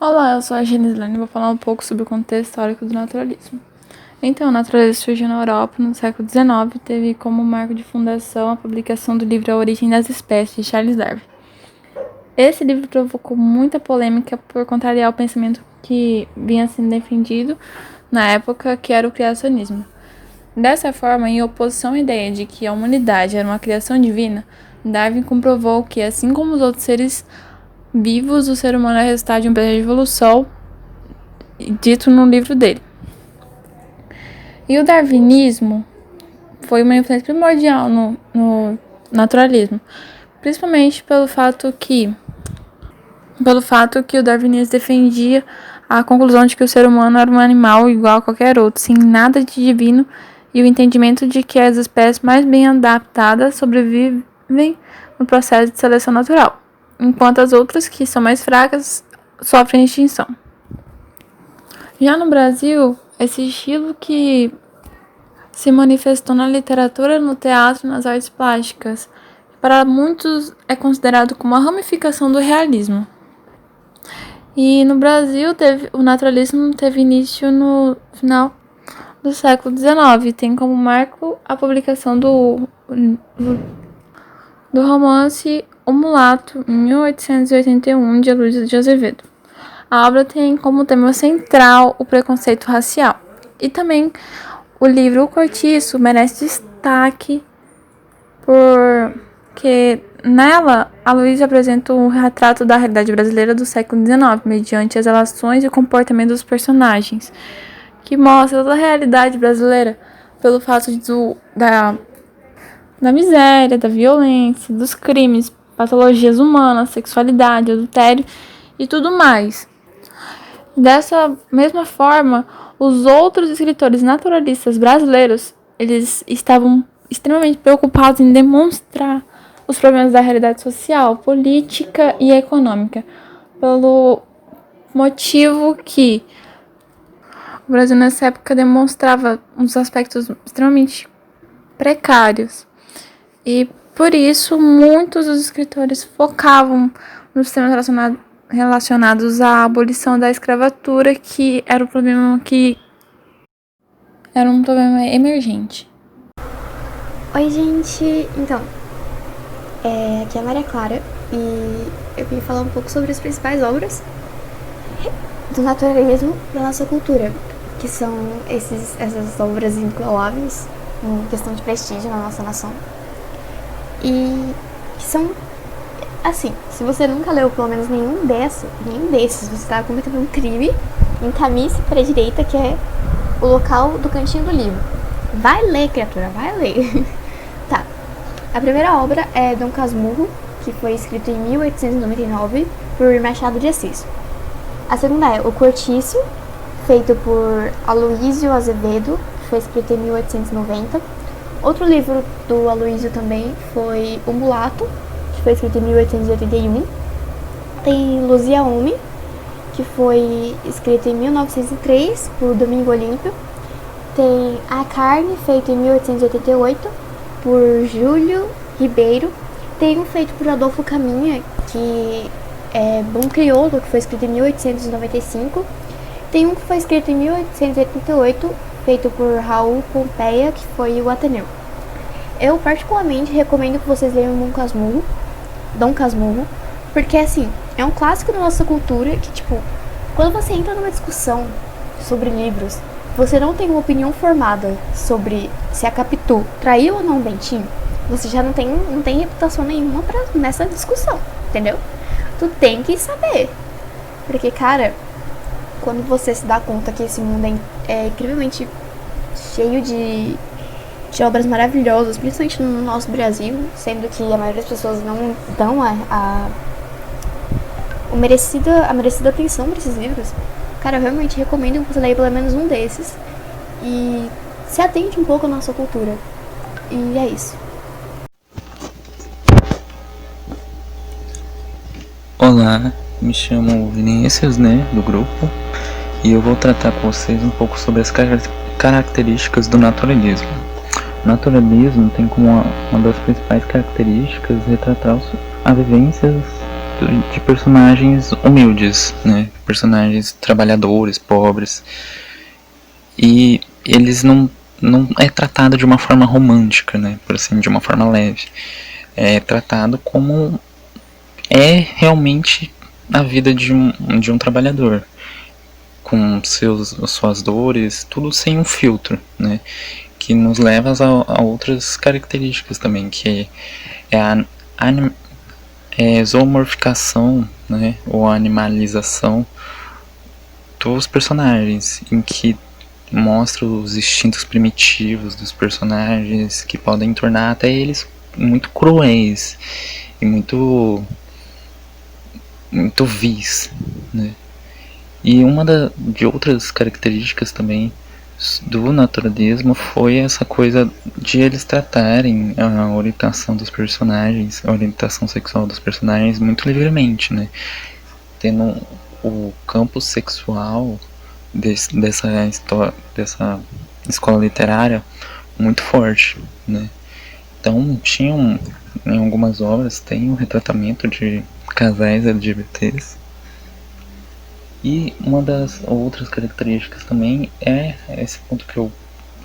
Olá, eu sou a Genislane e vou falar um pouco sobre o contexto histórico do naturalismo. Então, o naturalismo surgiu na Europa no século XIX e teve como marco de fundação a publicação do livro A Origem das Espécies, de Charles Darwin. Esse livro provocou muita polêmica por contrariar o pensamento que vinha sendo defendido na época, que era o criacionismo. Dessa forma, em oposição à ideia de que a humanidade era uma criação divina, Darwin comprovou que, assim como os outros seres vivos, o ser humano é resultado de um processo de evolução dito no livro dele. E o darwinismo foi uma influência primordial no naturalismo, principalmente pelo fato que o darwinismo defendia a conclusão de que o ser humano era um animal igual a qualquer outro, sem nada de divino, e o entendimento de que as espécies mais bem adaptadas sobrevivem no processo de seleção natural, enquanto as outras, que são mais fracas, sofrem extinção. Já no Brasil, esse estilo que se manifestou na literatura, no teatro e nas artes plásticas, para muitos é considerado como uma ramificação do realismo. E no Brasil, o naturalismo teve início no final do século XIX, tem como marco a publicação do romance O Mulato, em 1881, de Luiz de Azevedo. A obra tem como tema central o preconceito racial. E também o livro O Cortiço merece destaque porque nela a Luísa apresenta um retrato da realidade brasileira do século XIX, mediante as relações e o comportamento dos personagens, que mostra toda a realidade brasileira pelo fato da miséria, da violência, dos crimes, patologias humanas, sexualidade, adultério e tudo mais. Dessa mesma forma, os outros escritores naturalistas brasileiros, eles estavam extremamente preocupados em demonstrar os problemas da realidade social, política e econômica, pelo motivo que o Brasil nessa época demonstrava uns aspectos extremamente precários. E por isso, muitos dos escritores focavam nos temas relacionados à abolição da escravatura, que era um problema emergente. Oi, gente! Então, aqui é a Maria Clara e eu vim falar um pouco sobre as principais obras do naturalismo da nossa cultura, que são essas obras inigualáveis em questão de prestígio na nossa nação. E que são, assim, se você nunca leu pelo menos nenhum desses, você está cometendo um crime. Encaminhe-se para a direita, que é o local do cantinho do livro. Vai ler, criatura, vai ler. Tá. A primeira obra é Dom Casmurro, que foi escrito em 1899 por Machado de Assis. A segunda é O Cortiço, feito por Aloísio Azevedo, que foi escrito em 1890. Outro livro do Aloísio também foi O Mulato, que foi escrito em 1881. Tem Luzia Homem, que foi escrito em 1903 por Domingo Olímpio. Tem A Carne, feito em 1888 por Júlio Ribeiro. Tem um feito por Adolfo Caminha, que é Bom Crioulo, que foi escrito em 1895. Tem um que foi escrito em 1888, feito por Raul Pompeia, que foi o Ateneu. Eu particularmente recomendo que vocês leiam Dom Casmurro, porque assim, é um clássico da nossa cultura que, tipo, quando você entra numa discussão sobre livros, você não tem uma opinião formada sobre se a Capitu traiu ou não o Bentinho, você já não tem reputação nenhuma nessa discussão, entendeu? Tu tem que saber. Porque, cara, quando você se dá conta que esse mundo é incrivelmente cheio de obras maravilhosas, principalmente no nosso Brasil, sendo que a maioria das pessoas não dão a merecida atenção para esses livros, cara, eu realmente recomendo que você leia pelo menos um desses e se atente um pouco à nossa cultura. E é isso. Olá, me chamo Vinícius, do grupo, e eu vou tratar com vocês um pouco sobre as características do naturalismo. O naturalismo tem como uma das principais características retratar as vivências de personagens humildes, né? Personagens trabalhadores, pobres. E eles não é tratado de uma forma romântica, né? Por assim, de uma forma leve. É tratado como é realmente a vida de um trabalhador, com suas dores, tudo sem um filtro, né? Que nos leva a outras características também, que é a zoomorficação, né? Ou a animalização dos personagens, em que mostra os instintos primitivos dos personagens, que podem tornar até eles muito cruéis e muito vis, né? E uma de outras características também do naturalismo foi essa coisa de eles tratarem a orientação dos personagens, a orientação sexual dos personagens muito livremente, né? Tendo o campo sexual dessa escola literária muito forte, né? Então tinham, em algumas obras, tem um retratamento de casais LGBTs. E uma das outras características também é esse ponto que eu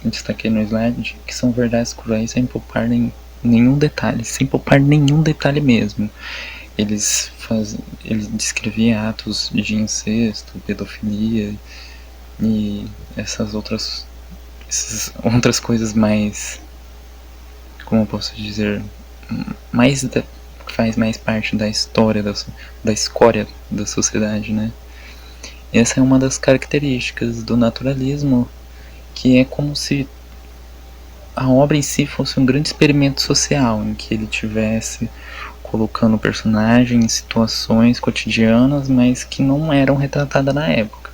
destaquei no slide, que são verdades cruéis sem poupar nenhum detalhe, sem poupar nenhum detalhe mesmo. Eles descreviam atos de incesto, pedofilia e essas outras coisas mais, como eu posso dizer, que faz mais parte da história, da escória da sociedade, né? Essa é uma das características do naturalismo, que é como se a obra em si fosse um grande experimento social, em que ele tivesse colocando o personagem em situações cotidianas, mas que não eram retratadas na época,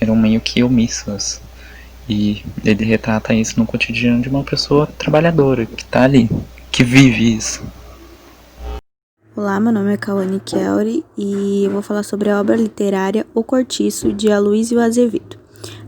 eram meio que omissas. E ele retrata isso no cotidiano de uma pessoa trabalhadora, que está ali, que vive isso. Olá, meu nome é Cauane Kelly e eu vou falar sobre a obra literária O Cortiço, de Aloysio Azevedo.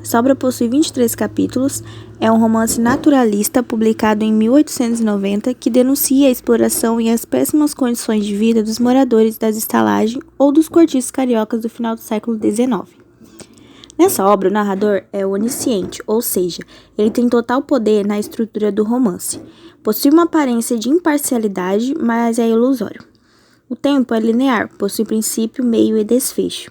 Essa obra possui 23 capítulos, é um romance naturalista publicado em 1890 que denuncia a exploração e as péssimas condições de vida dos moradores das estalagens ou dos cortiços cariocas do final do século XIX. Nessa obra, o narrador é onisciente, ou seja, ele tem total poder na estrutura do romance. Possui uma aparência de imparcialidade, mas é ilusório. O tempo é linear, possui princípio, meio e desfecho.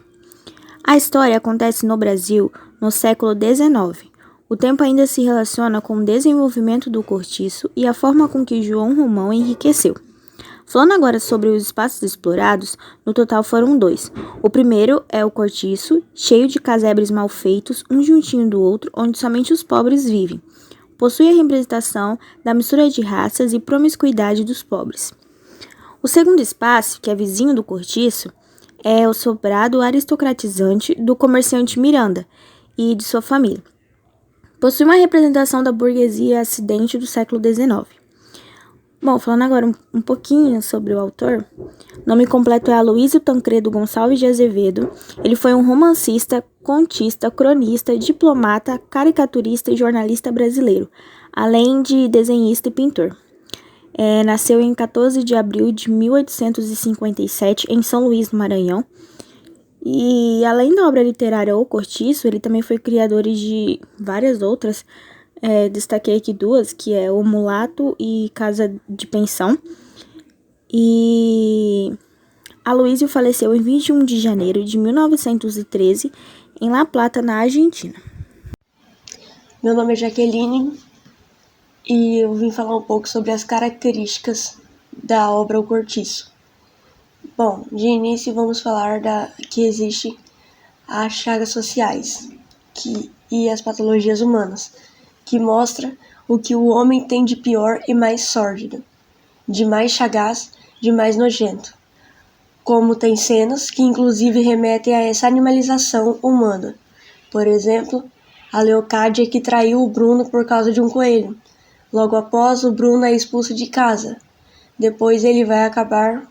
A história acontece no Brasil no século XIX. O tempo ainda se relaciona com o desenvolvimento do cortiço e a forma com que João Romão enriqueceu. Falando agora sobre os espaços explorados, no total foram 2. O primeiro é o cortiço, cheio de casebres mal feitos, um juntinho do outro, onde somente os pobres vivem. Possui a representação da mistura de raças e promiscuidade dos pobres. O segundo espaço, que é vizinho do cortiço, é o sobrado aristocratizante do comerciante Miranda e de sua família. Possui uma representação da burguesia ascendente do século XIX. Bom, falando agora um pouquinho sobre o autor, o nome completo é Aloysio Tancredo Gonçalves de Azevedo. Ele foi um romancista, contista, cronista, diplomata, caricaturista e jornalista brasileiro, além de desenhista e pintor. Nasceu em 14 de abril de 1857 em São Luís, no Maranhão. E além da obra literária O Cortiço, ele também foi criador de várias outras. Destaquei aqui 2, que é O Mulato e Casa de Pensão. E Aloysio faleceu em 21 de janeiro de 1913 em La Plata, na Argentina. Meu nome é Jaqueline e eu vim falar um pouco sobre as características da obra O Cortiço. Bom, de início vamos falar que existe as chagas sociais e as patologias humanas, que mostra o que o homem tem de pior e mais sórdido, de mais sagaz, de mais nojento. Como tem cenas que inclusive remetem a essa animalização humana. Por exemplo, a Leocádia que traiu o Bruno por causa de um coelho. Logo após, o Bruno é expulso de casa. Depois ele vai acabar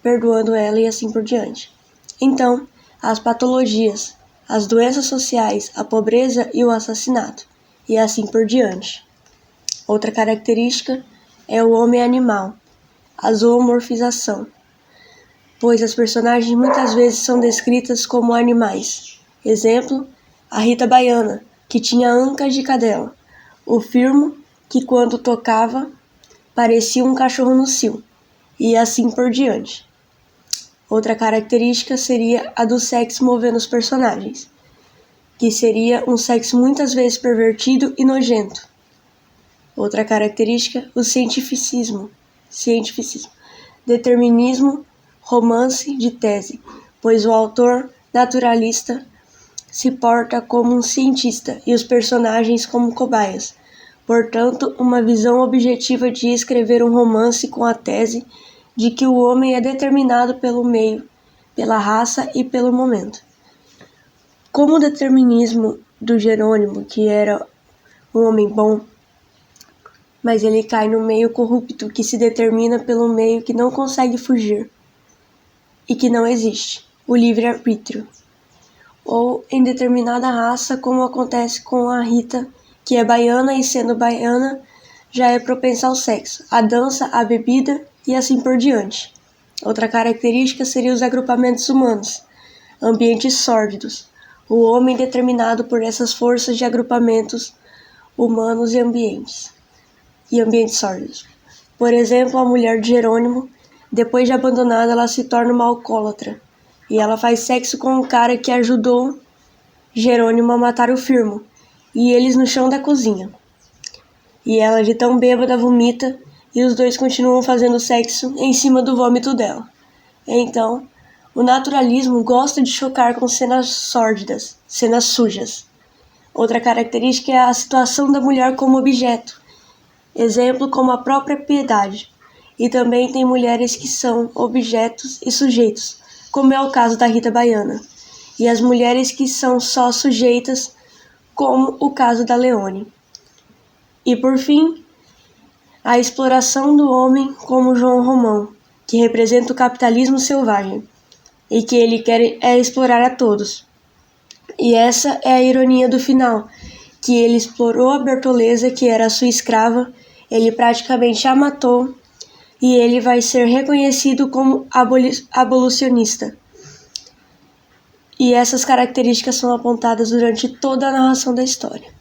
perdoando ela e assim por diante. Então, as patologias, as doenças sociais, a pobreza e o assassinato, e assim por diante. Outra característica é o homem animal, a zoomorfização. pois as personagens muitas vezes são descritas como animais. Exemplo, a Rita Baiana, que tinha ancas de cadela. O Firmo, que quando tocava, parecia um cachorro no cio, e assim por diante. Outra característica seria a do sexo movendo os personagens, que seria um sexo muitas vezes pervertido e nojento. Outra característica, o cientificismo. Determinismo, romance de tese, pois o autor naturalista se porta como um cientista e os personagens como cobaias. Portanto, uma visão objetiva de escrever um romance com a tese de que o homem é determinado pelo meio, pela raça e pelo momento. Como o determinismo do Jerônimo, que era um homem bom, mas ele cai no meio corrupto que se determina pelo meio que não consegue fugir e que não existe, o livre-arbítrio. Ou em determinada raça, como acontece com a Rita, que é baiana e sendo baiana já é propensa ao sexo, à dança, à bebida e assim por diante. Outra característica seria os agrupamentos humanos, ambientes sórdidos, o homem determinado por essas forças de agrupamentos humanos e ambientes sórdidos. Por exemplo, a mulher de Jerônimo, depois de abandonada, ela se torna uma alcoólatra, e ela faz sexo com o cara que ajudou Jerônimo a matar o Firmo, e eles no chão da cozinha. E ela, de tão bêbada, vomita, e os dois continuam fazendo sexo em cima do vômito dela. Então, o naturalismo gosta de chocar com cenas sórdidas, cenas sujas. Outra característica é a situação da mulher como objeto, exemplo como a própria piedade. E também tem mulheres que são objetos e sujeitos, como é o caso da Rita Baiana, e as mulheres que são só sujeitas, como o caso da Leone. E por fim, a exploração do homem como João Romão, que representa o capitalismo selvagem, e que ele quer explorar a todos. E essa é a ironia do final, que ele explorou a Bertoleza, que era sua escrava, ele praticamente a matou, e ele vai ser reconhecido como abolicionista. E essas características são apontadas durante toda a narração da história.